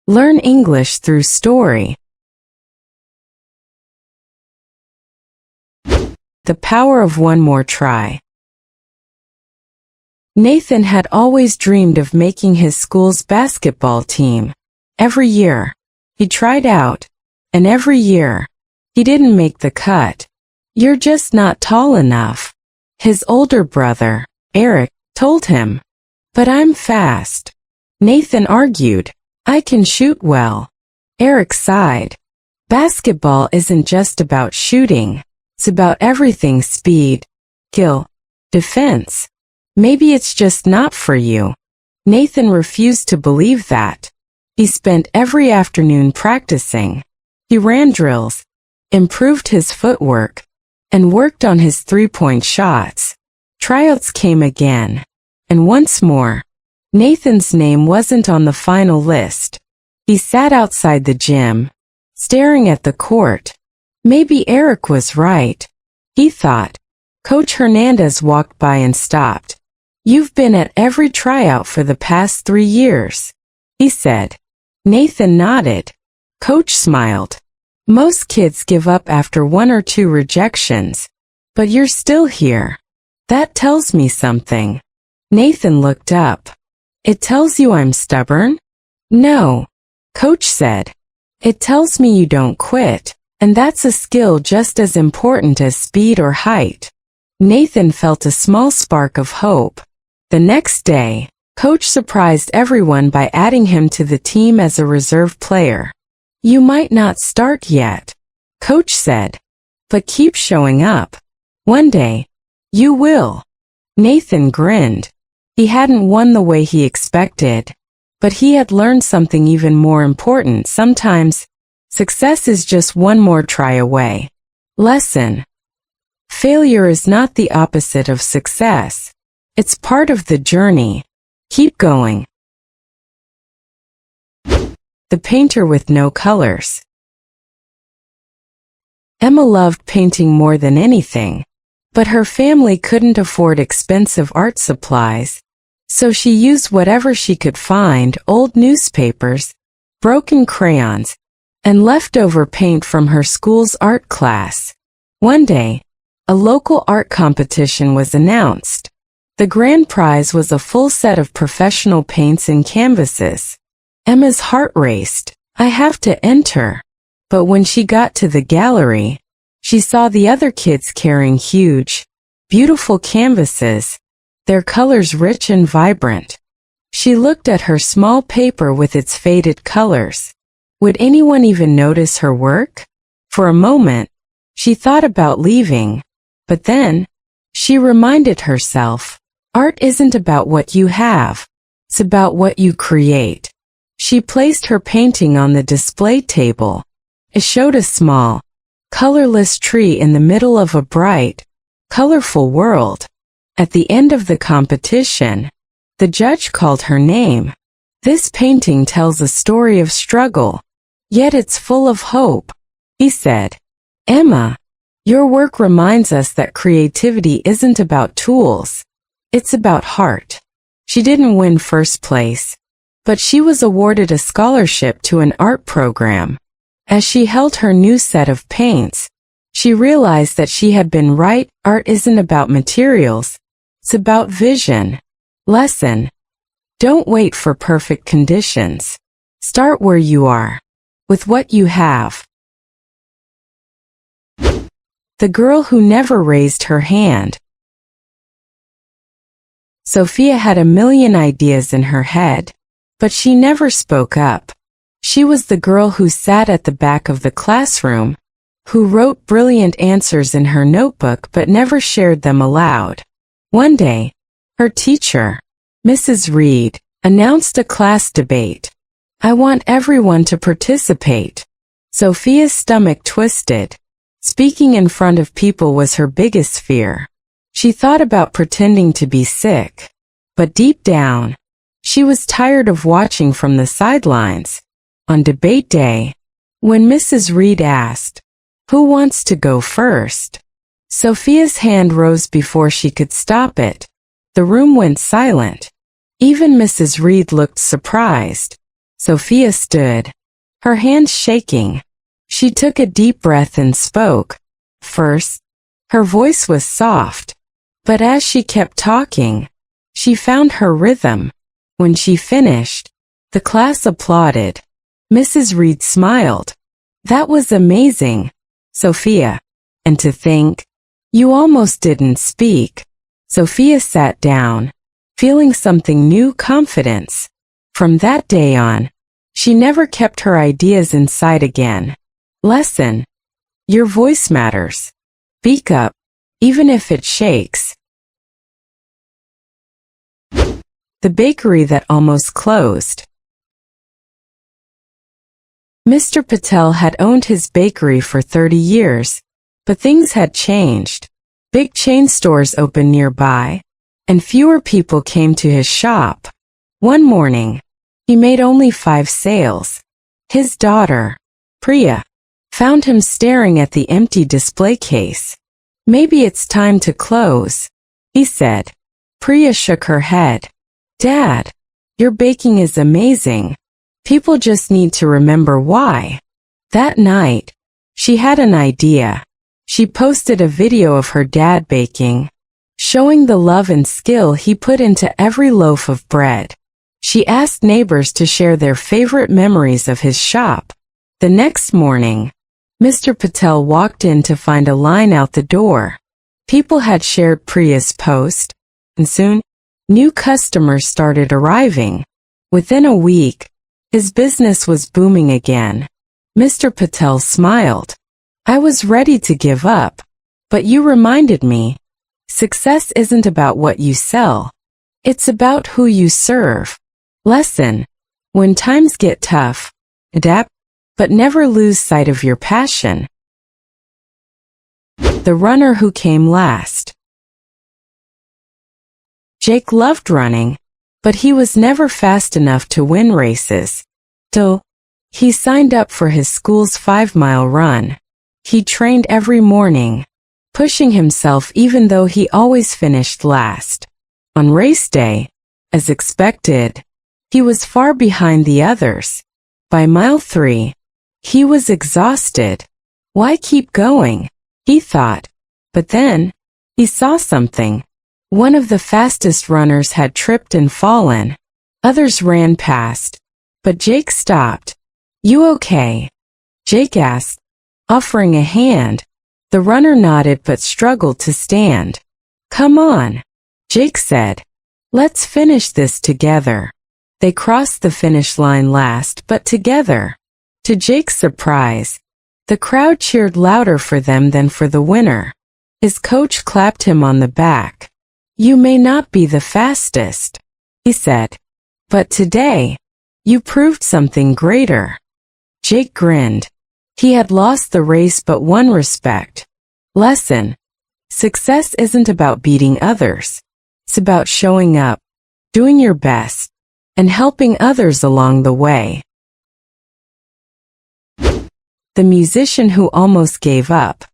Learn English through story. The power of one more try. Nathan had always dreamed of making his school's basketball team. Every year, he tried out, and every year, he didn't make the cut. "You're just not tall enough," his older brother, Eric, told him. "But I'm fast," Nathan argued. "I can shoot well." Eric sighed. Basketball isn't just about shooting. It's about everything: speed, skill, defense. "Maybe it's just not for you." Nathan refused to believe that. He spent every afternoon practicing. He ran drills, improved his footwork, and worked on his three-point shots. Tryouts came again, and once more, Nathan's name wasn't on the final list. He sat outside the gym, staring at the court. Maybe Eric was right, he thought. Coach Hernandez walked by and stopped. "You've been at every tryout for the past 3 years," he said. Nathan nodded. Coach smiled. "Most kids give up after 1 or 2 rejections, but you're still here. That tells me something." Nathan looked up. "It tells you I'm stubborn?" "No," Coach said. "It tells me you don't quit, and that's a skill just as important as speed or height." Nathan felt a small spark of hope. The next day, Coach surprised everyone by adding him to the team as a reserve player. "You might not start yet," Coach said, "but keep showing up. One day, you will." Nathan grinned. He hadn't won the way he expected, but he had learned something even more important. Sometimes, success is just one more try away. Lesson: failure is not the opposite of success. It's part of the journey. Keep going. The painter with no colors. Emma loved painting more than anything, but her family couldn't afford expensive art supplies, so she used whatever she could find: old newspapers, broken crayons, and leftover paint from her school's art class. One day, a local art competition was announced. The grand prize was a full set of professional paints and canvases. Emma's heart raced. "I have to enter." But when she got to the gallery, she saw the other kids carrying huge, beautiful canvases, their colors rich and vibrant. She looked at her small paper with its faded colors. Would anyone even notice her work? For a moment, she thought about leaving, but then, she reminded herself, art isn't about what you have, it's about what you create. She placed her painting on the display table. It showed a small, colorless tree in the middle of a bright, colorful world. At the end of the competition, the judge called her name. "This painting tells a story of struggle, yet it's full of hope," he said. "Emma, your work reminds us that creativity isn't about tools. It's about heart." She didn't win first place, but she was awarded a scholarship to an art program. As she held her new set of paints, she realized that she had been right. Art isn't about materials, it's about vision. Lesson: don't wait for perfect conditions. Start where you are, with what you have. The girl who never raised her hand. Sophia had a million ideas in her head, but she never spoke up. She was the girl who sat at the back of the classroom, who wrote brilliant answers in her notebook but never shared them aloud. One day, her teacher, Mrs. Reed, announced a class debate. "I want everyone to participate." Sophia's stomach twisted. Speaking in front of people was her biggest fear. She thought about pretending to be sick, but deep down, she was tired of watching from the sidelines. On debate day, when Mrs. Reed asked, "Who wants to go first?" Sophia's hand rose before she could stop it. The room went silent. Even Mrs. Reed looked surprised. Sophia stood, her hands shaking. She took a deep breath and spoke. First, her voice was soft, but as she kept talking, she found her rhythm. When she finished, the class applauded. Mrs. Reed smiled. That was amazing, Sophia. And to think, you almost didn't speak. Sophia sat down, feeling something new, confidence. From that day on, she never kept her ideas inside again. Lesson: your voice matters. Speak up, even if it shakes. The bakery that almost closed. Mr. Patel had owned his bakery for 30 years, but things had changed. Big chain stores opened nearby, and fewer people came to his shop. One morning, he made only 5 sales. His daughter, Priya, found him staring at the empty display case. Maybe it's time to close, he said. Priya shook her head. Dad, your baking is amazing. People just need to remember why. That night, she had an idea. She posted a video of her dad baking, showing the love and skill he put into every loaf of bread. She asked neighbors to share their favorite memories of his shop. The next morning, Mr. Patel walked in to find a line out the door. People had shared Priya's post, and soon, new customers started arriving. Within a week, his business was booming again. Mr. Patel smiled. I was ready to give up, but you reminded me. Success isn't about what you sell. It's about who you serve. Lesson: when times get tough, adapt, but never lose sight of your passion. The runner who came last. Jake loved running, but he was never fast enough to win races. So, he signed up for his school's 5-mile run. He trained every morning, pushing himself even though he always finished last. On race day, as expected, he was far behind the others. By mile 3, he was exhausted. Why keep going? He thought. But then, he saw something. One of the fastest runners had tripped and fallen. Others ran past, but Jake stopped. You okay? Jake asked, offering a hand. The runner nodded but struggled to stand. Come on, Jake said. Let's finish this together. They crossed the finish line last but together. To Jake's surprise, the crowd cheered louder for them than for the winner. His coach clapped him on the back. You may not be the fastest, he said, but today, you proved something greater. Jake grinned. He had lost the race but won respect. Lesson: success isn't about beating others. It's about showing up, doing your best, and helping others along the way. The musician who almost gave up.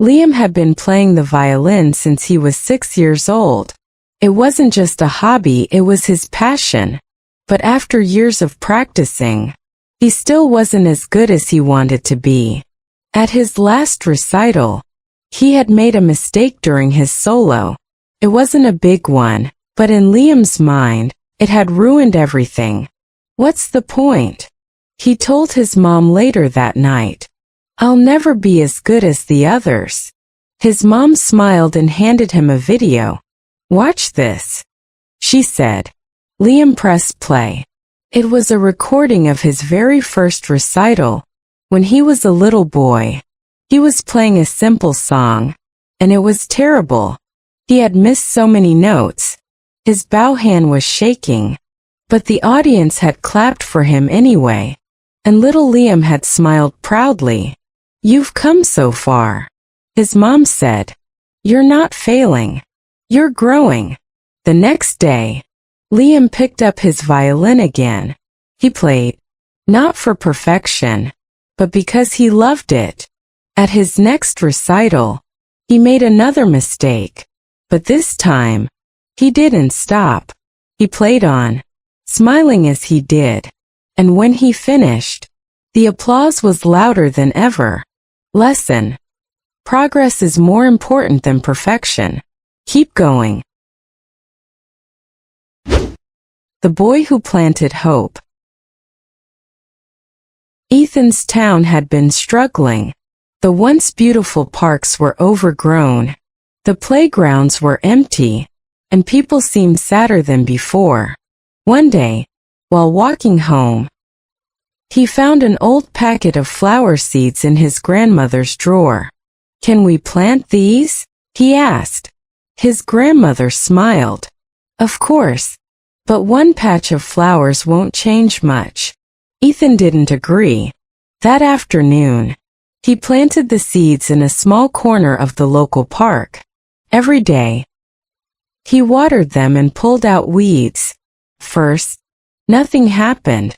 Liam had been playing the violin since he was 6 years old. It wasn't just a hobby, it was his passion. But after years of practicing, he still wasn't as good as he wanted to be. At his last recital, he had made a mistake during his solo. It wasn't a big one, but in Liam's mind, it had ruined everything. What's the point? He told his mom later that night. I'll never be as good as the others. His mom smiled and handed him a video. Watch this, she said. Liam pressed play. It was a recording of his very first recital. When he was a little boy, he was playing a simple song, and it was terrible. He had missed so many notes. His bow hand was shaking, but the audience had clapped for him anyway, and little Liam had smiled proudly. You've come so far, his mom said. You're not failing. You're growing. The next day, Liam picked up his violin again. He played, not for perfection, but because he loved it. At his next recital, he made another mistake, but this time, he didn't stop. He played on, smiling as he did. And when he finished, the applause was louder than ever. Lesson: progress is more important than perfection. Keep going. The boy who planted hope. Ethan's town had been struggling. The once beautiful parks were overgrown. The playgrounds were empty, and people seemed sadder than before. One day, while walking home, he found an old packet of flower seeds in his grandmother's drawer. "Can we plant these?" he asked. His grandmother smiled. "Of course, but one patch of flowers won't change much." Ethan didn't agree. That afternoon, he planted the seeds in a small corner of the local park. Every day, he watered them and pulled out weeds. First, nothing happened,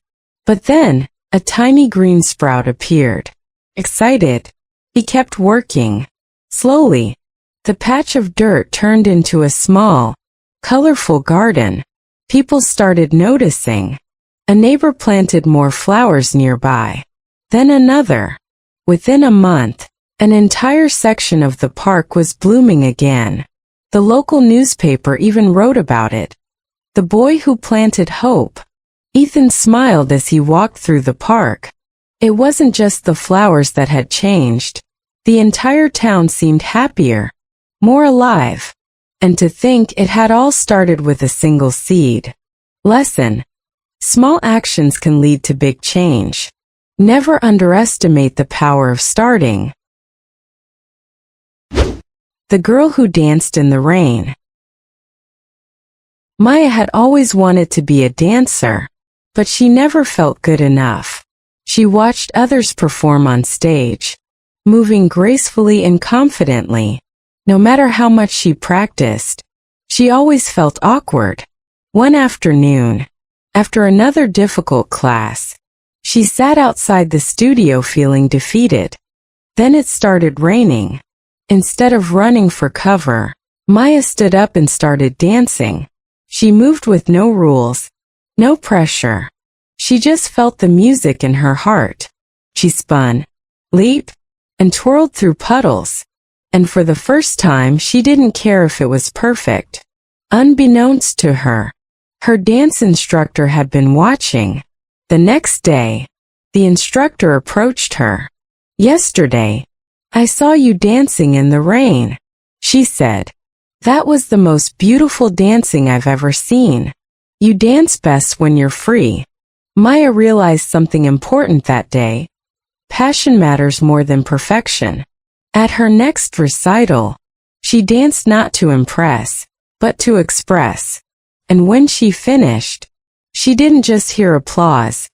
but then a tiny green sprout appeared. Excited, he kept working. Slowly, the patch of dirt turned into a small, colorful garden. People started noticing. A neighbor planted more flowers nearby. Then another. Within a month, an entire section of the park was blooming again. The local newspaper even wrote about it. The boy who planted hope. Ethan smiled as he walked through the park. It wasn't just the flowers that had changed. The entire town seemed happier, more alive. And to think it had all started with a single seed. Lesson: small actions can lead to big change. Never underestimate the power of starting. The girl who danced in the rain. Maya had always wanted to be a dancer, but she never felt good enough. She watched others perform on stage, moving gracefully and confidently. No matter how much she practiced, she always felt awkward. One afternoon, after another difficult class, she sat outside the studio feeling defeated. Then it started raining. Instead of running for cover, Maya stood up and started dancing. She moved with no rules, no pressure. She just felt the music in her heart. She spun, leaped, and twirled through puddles. And for the first time, she didn't care if it was perfect. Unbeknownst to her, her dance instructor had been watching. The next day, the instructor approached her. "Yesterday, I saw you dancing in the rain," she said. "That was the most beautiful dancing I've ever seen. You dance best when you're free." Maya realized something important that day. Passion matters more than perfection. At her next recital, she danced not to impress, but to express. And when she finished, she didn't just hear applause.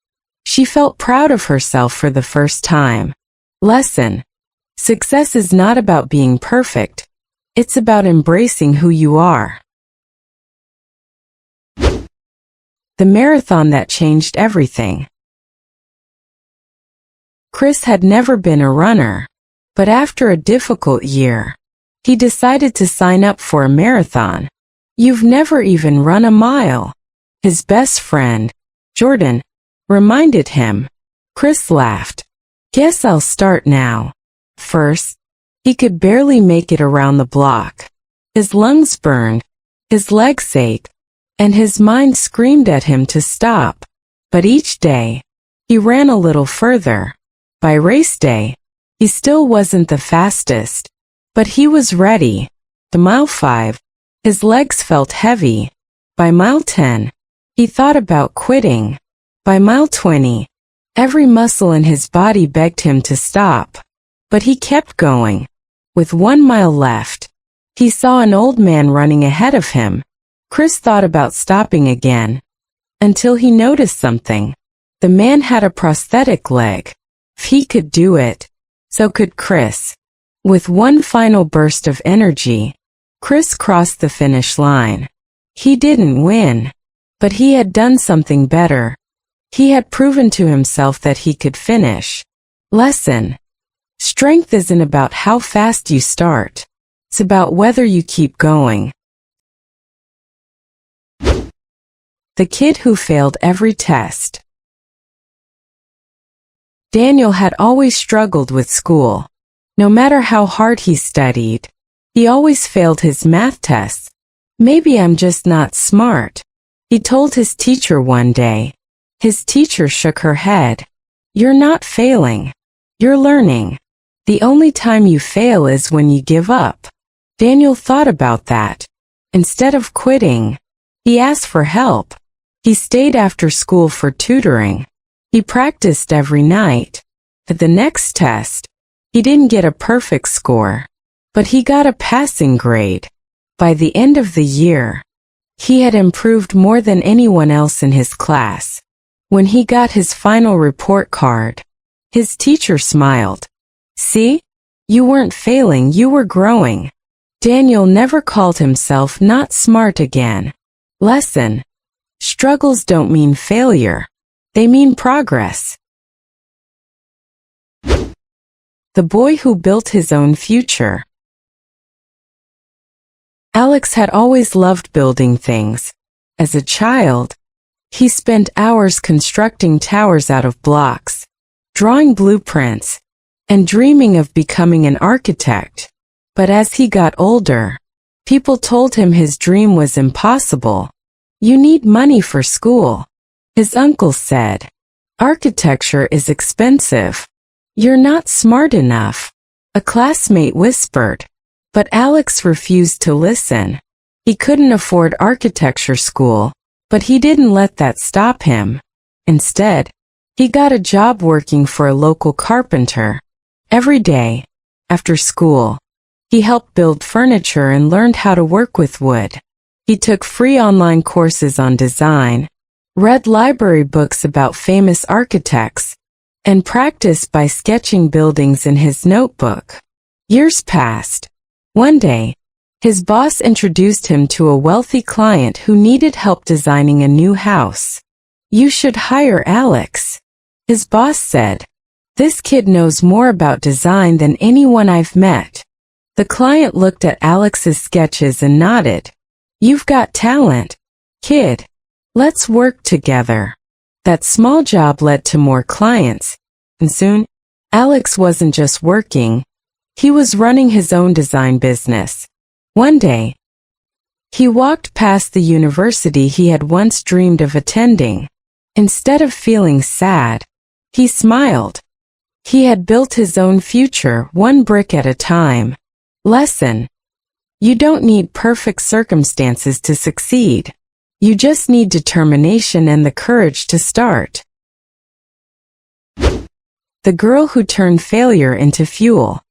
She felt proud of herself for the first time. Lesson: success is not about being perfect. It's about embracing who you are. The marathon that changed everything. Chris had never been a runner, but after a difficult year, he decided to sign up for a marathon. "You've never even run a mile," his best friend, Jordan, reminded him. Chris laughed. "Guess I'll start now." First, he could barely make it around the block. His lungs burned, his legs ached, and his mind screamed at him to stop. But each day, he ran a little further. By race day, he still wasn't the fastest, but he was ready. By mile 5, his legs felt heavy. By mile 10, he thought about quitting. By mile 20, every muscle in his body begged him to stop. But he kept going. With 1 mile left, he saw an old man running ahead of him. Chris thought about stopping again, until he noticed something. The man had a prosthetic leg. If he could do it, so could Chris. With one final burst of energy, Chris crossed the finish line. He didn't win, but he had done something better. He had proven to himself that he could finish. Lesson: strength isn't about how fast you start. It's about whether you keep going. The kid who failed every test. Daniel had always struggled with school. No matter how hard he studied, he always failed his math tests. Maybe I'm just not smart, he told his teacher one day. His teacher shook her head. You're not failing. You're learning. The only time you fail is when you give up. Daniel thought about that. Instead of quitting, he asked for help. He stayed after school for tutoring. He practiced every night. At the next test, he didn't get a perfect score, but he got a passing grade. By the end of the year, he had improved more than anyone else in his class. When he got his final report card, his teacher smiled. See? You weren't failing, you were growing. Daniel never called himself not smart again. Lesson: struggles don't mean failure. They mean progress. The boy who built his own future. Alex had always loved building things. As a child, he spent hours constructing towers out of blocks, drawing blueprints, and dreaming of becoming an architect. But as he got older, people told him his dream was impossible. You need money for school. His uncle said, architecture is expensive. You're not smart enough. A classmate whispered. But Alex refused to listen. He couldn't afford architecture school, but he didn't let that stop him. Instead, he got a job working for a local carpenter. Every day, after school, he helped build furniture and learned how to work with wood. He took free online courses on design, read library books about famous architects, and practiced by sketching buildings in his notebook. Years passed. One day, his boss introduced him to a wealthy client who needed help designing a new house. You should hire Alex, his boss said. This kid knows more about design than anyone I've met. The client looked at Alex's sketches and nodded. You've got talent, kid. Let's work together. That small job led to more clients, and soon, Alex wasn't just working. He was running his own design business. One day, he walked past the university he had once dreamed of attending. Instead of feeling sad, he smiled. He had built his own future, one brick at a time. Lesson: you don't need perfect circumstances to succeed. You just need determination and the courage to start. The girl who turned failure into fuel.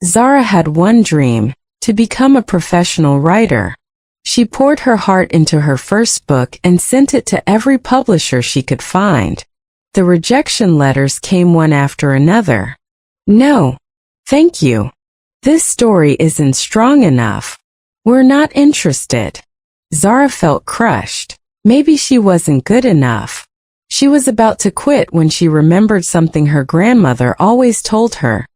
Zara had one dream: to become a professional writer. She poured her heart into her first book and sent it to every publisher she could find. The rejection letters came one after another. No, thank you. This story isn't strong enough. We're not interested. Zara felt crushed. Maybe she wasn't good enough. She was about to quit when she remembered something her grandmother always told her.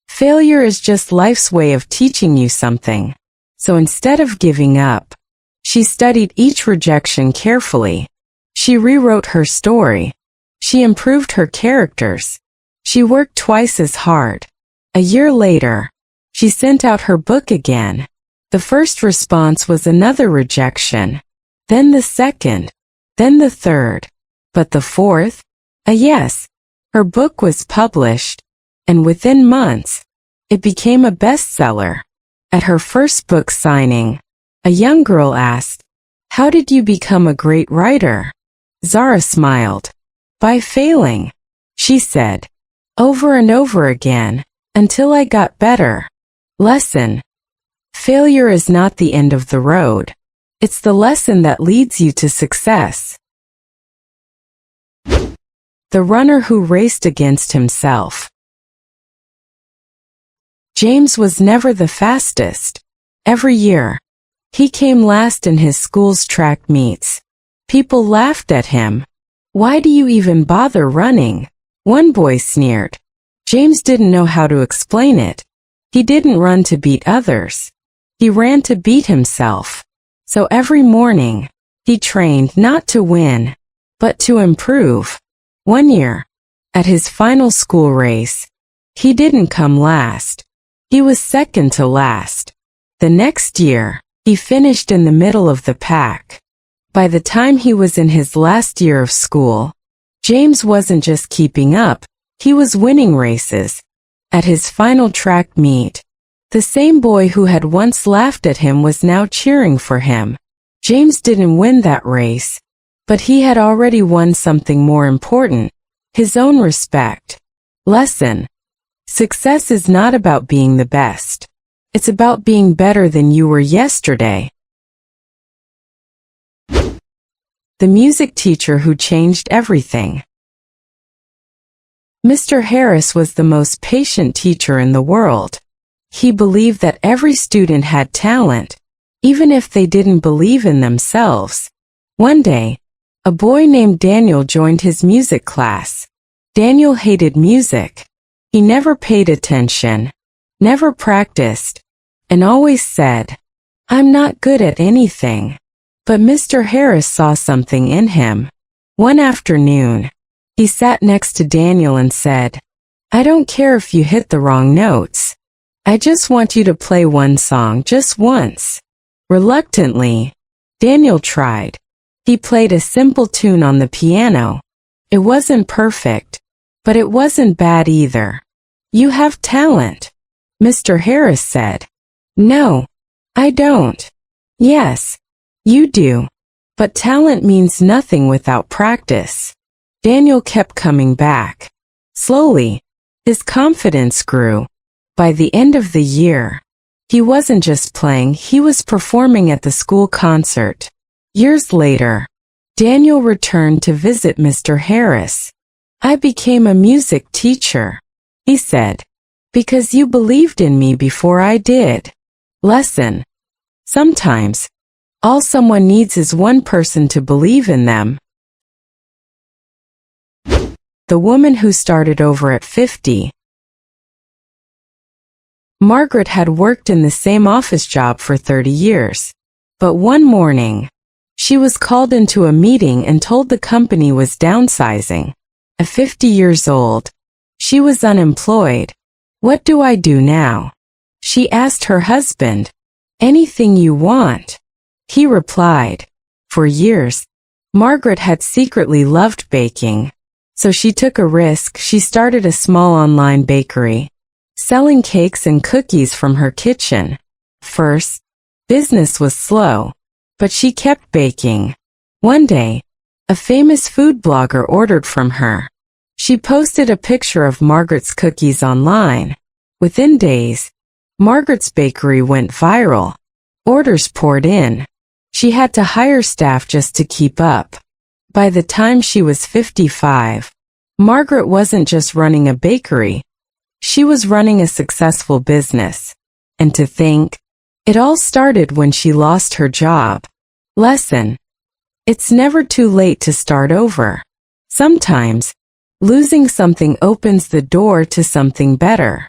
Failure is just life's way of teaching you something. So instead of giving up, she studied each rejection carefully. She rewrote her story. She improved her characters. She worked twice as hard. A year later, she sent out her book again. The first response was another rejection. Then the second. Then the third. But the fourth? A yes. Her book was published. And within months, it became a bestseller. At her first book signing, a young girl asked, "How did you become a great writer?" Zara smiled. "By failing," she said, "over and over again, until I got better." Lesson: failure is not the end of the road. It's the lesson that leads you to success. The runner who raced against himself. James was never the fastest. Every year, he came last in his school's track meets. People laughed at him. "Why do you even bother running?" one boy sneered. James didn't know how to explain it. He didn't run to beat others. He ran to beat himself. So every morning, he trained not to win, but to improve. One year, at his final school race, he didn't come last. He was second to last. The next year, he finished in the middle of the pack. By the time he was in his last year of school, James wasn't just keeping up, he was winning races. At his final track meet, the same boy who had once laughed at him was now cheering for him. James didn't win that race, but he had already won something more important, his own respect. Lesson: success is not about being the best. It's about being better than you were yesterday. The music teacher who changed everything. Mr. Harris was the most patient teacher in the world. He believed that every student had talent, even if they didn't believe in themselves. One day, a boy named Daniel joined his music class. Daniel hated music. He never paid attention, never practiced, and always said, "I'm not good at anything." But Mr. Harris saw something in him. One afternoon, he sat next to Daniel and said, "I don't care if you hit the wrong notes. I just want you to play one song just once." Reluctantly, Daniel tried. He played a simple tune on the piano. It wasn't perfect, but it wasn't bad either. "You have talent," Mr. Harris said. "No, I don't." "Yes, you do. But talent means nothing without practice." Daniel kept coming back. Slowly, his confidence grew. By the end of the year, he wasn't just playing, he was performing at the school concert. Years later, Daniel returned to visit Mr. Harris. "I became a music teacher," he said, "because you believed in me before I did." Lesson: sometimes, all someone needs is one person to believe in them. The woman who started over at 50. Margaret had worked in the same office job for 30 years. But one morning, she was called into a meeting and told the company was downsizing. At 50 years old, she was unemployed. "What do I do now?" she asked her husband. "Anything you want," he replied. For years, Margaret had secretly loved baking. So she took a risk. She started a small online bakery, selling cakes and cookies from her kitchen. First, business was slow, but she kept baking. One day, a famous food blogger ordered from her. She posted a picture of Margaret's cookies online. Within days, Margaret's bakery went viral. Orders poured in. She had to hire staff just to keep up. By the time she was 55, Margaret wasn't just running a bakery. She was running a successful business. And to think, it all started when she lost her job. Lesson: it's never too late to start over. Sometimes, losing something opens the door to something better.